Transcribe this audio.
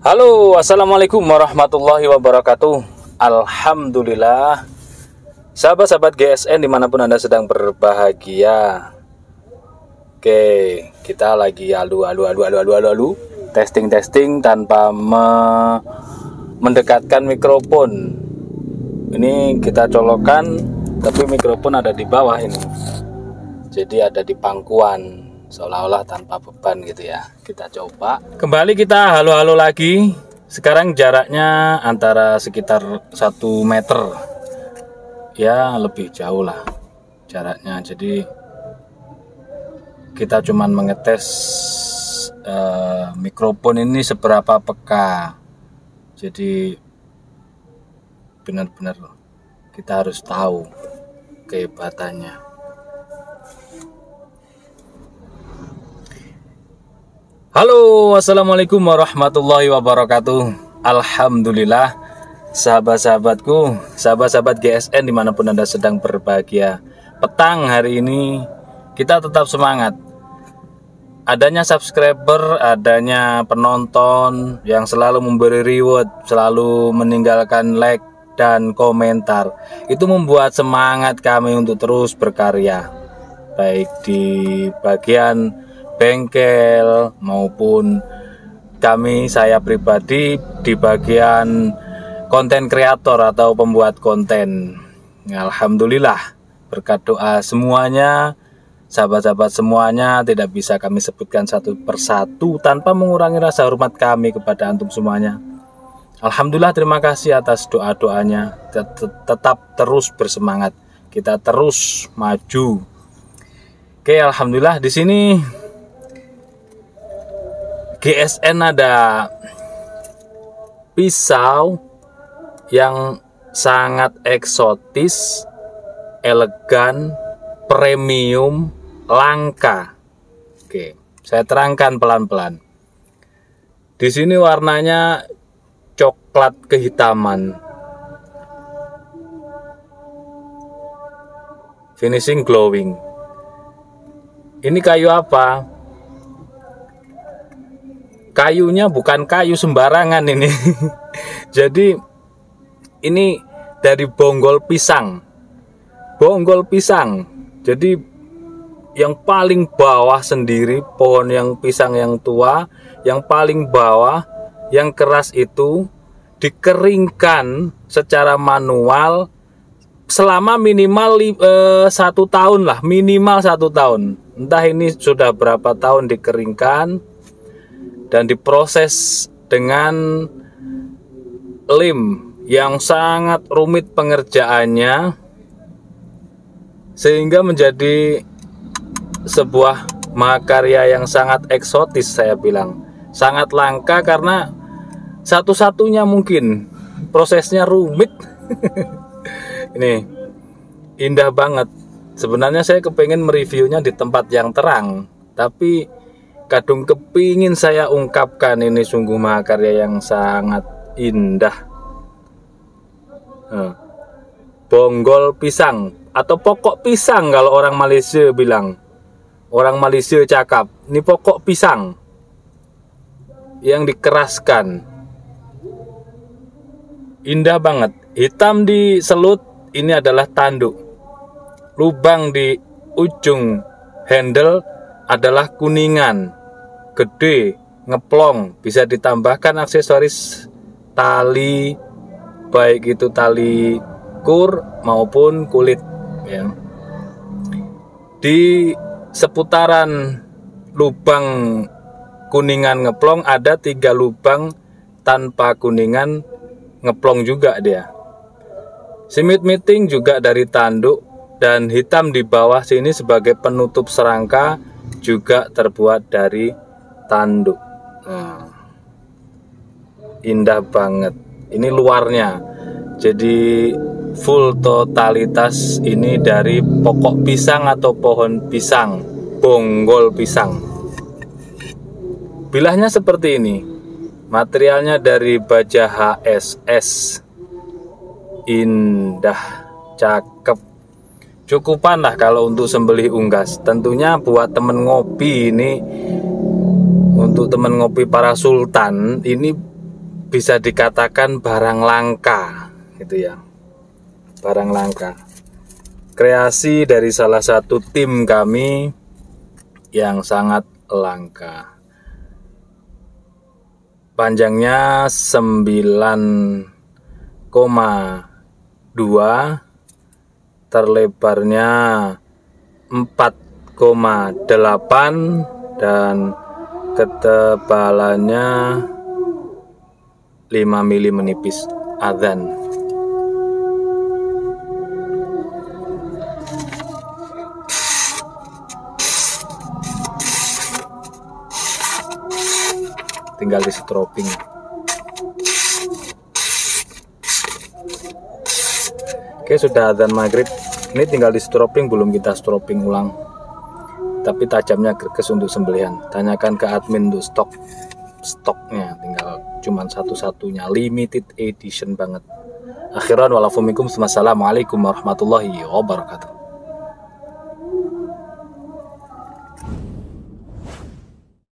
Halo, assalamualaikum warahmatullahi wabarakatuh. Alhamdulillah, sahabat-sahabat GSN dimanapun Anda sedang berbahagia. Oke, kita lagi alu testing tanpa mendekatkan mikrofon. Ini kita colokkan, tapi mikrofon ada di bawah ini. Jadi ada di pangkuan, seolah-olah tanpa beban gitu ya. Kita coba. Kembali kita halo-halo lagi. Sekarang jaraknya antara sekitar 1 meter. Ya, lebih jauh lah jaraknya. Jadi kita cuman mengetes mikrofon ini seberapa peka. Jadi benar-benar kita harus tahu kehebatannya. Halo, assalamualaikum warahmatullahi wabarakatuh. Alhamdulillah, sahabat-sahabatku, sahabat-sahabat GSN dimanapun Anda sedang berbahagia. Petang hari ini kita tetap semangat. Adanya subscriber, adanya penonton yang selalu memberi reward, selalu meninggalkan like dan komentar, itu membuat semangat kami untuk terus berkarya, baik di bagian bengkel maupun saya pribadi di bagian konten kreator atau pembuat konten. Alhamdulillah, berkat doa semuanya, sahabat-sahabat semuanya, tidak bisa kami sebutkan satu persatu tanpa mengurangi rasa hormat kami kepada antum semuanya. Alhamdulillah, terima kasih atas doa-doanya. Tetap terus bersemangat, kita terus maju. Oke, alhamdulillah di sini GSN ada pisau yang sangat eksotis, elegan, premium, langka. Oke, saya terangkan pelan-pelan. Di sini warnanya coklat kehitaman, finishing glowing. Ini kayu apa? Kayunya bukan kayu sembarangan ini. Jadi ini dari bonggol pisang. Bonggol pisang. Jadi yang paling bawah sendiri, pohon yang pisang yang tua, yang paling bawah yang keras itu dikeringkan secara manual selama minimal 1 tahun lah, minimal 1 tahun. Entah ini sudah berapa tahun dikeringkan dan diproses dengan lem yang sangat rumit pengerjaannya, sehingga menjadi sebuah mahakarya yang sangat eksotis. Saya bilang sangat langka karena satu-satunya mungkin prosesnya rumit. Ini indah banget. Sebenarnya saya kepengen mereviewnya di tempat yang terang, tapi kadung kepingin saya ungkapkan ini sungguh mahakarya yang sangat indah. Bonggol pisang atau pokok pisang kalau orang Malaysia bilang. Orang Malaysia cakap, ini pokok pisang yang dikeraskan. Indah banget. Hitam di selut, ini adalah tanduk. Lubang di ujung handle adalah kuningan, gede, ngeplong, bisa ditambahkan aksesoris tali, baik itu tali kur maupun kulit ya. Di seputaran lubang kuningan ngeplong ada 3 lubang tanpa kuningan ngeplong juga dia. Simit-miting juga dari tanduk, dan hitam di bawah sini sebagai penutup serangka juga terbuat dari tanduk. Indah banget. Ini luarnya. Jadi full totalitas ini dari pokok pisang atau pohon pisang, bonggol pisang. Bilahnya seperti ini. Materialnya dari baja HSS. Indah, cakep. Cukupan lah kalau untuk sembelih unggas. Tentunya buat temen ngopi ini, untuk temen ngopi para sultan ini bisa dikatakan barang langka gitu ya, barang langka, kreasi dari salah satu tim kami yang sangat langka. Panjangnya 9,2, terlebarnya 4,8, dan ketebalannya 5 mili menipis. Adzan. Tinggal di stroping. Oke, sudah adzan maghrib. Ini tinggal di stroping, belum kita stroping ulang. Tapi tajamnya gerges untuk sembelihan. Tanyakan ke admin untuk stoknya. Tinggal cuman satu-satunya, limited edition banget. Akhiran walafumikum. Wassalamualaikum warahmatullahi wabarakatuh.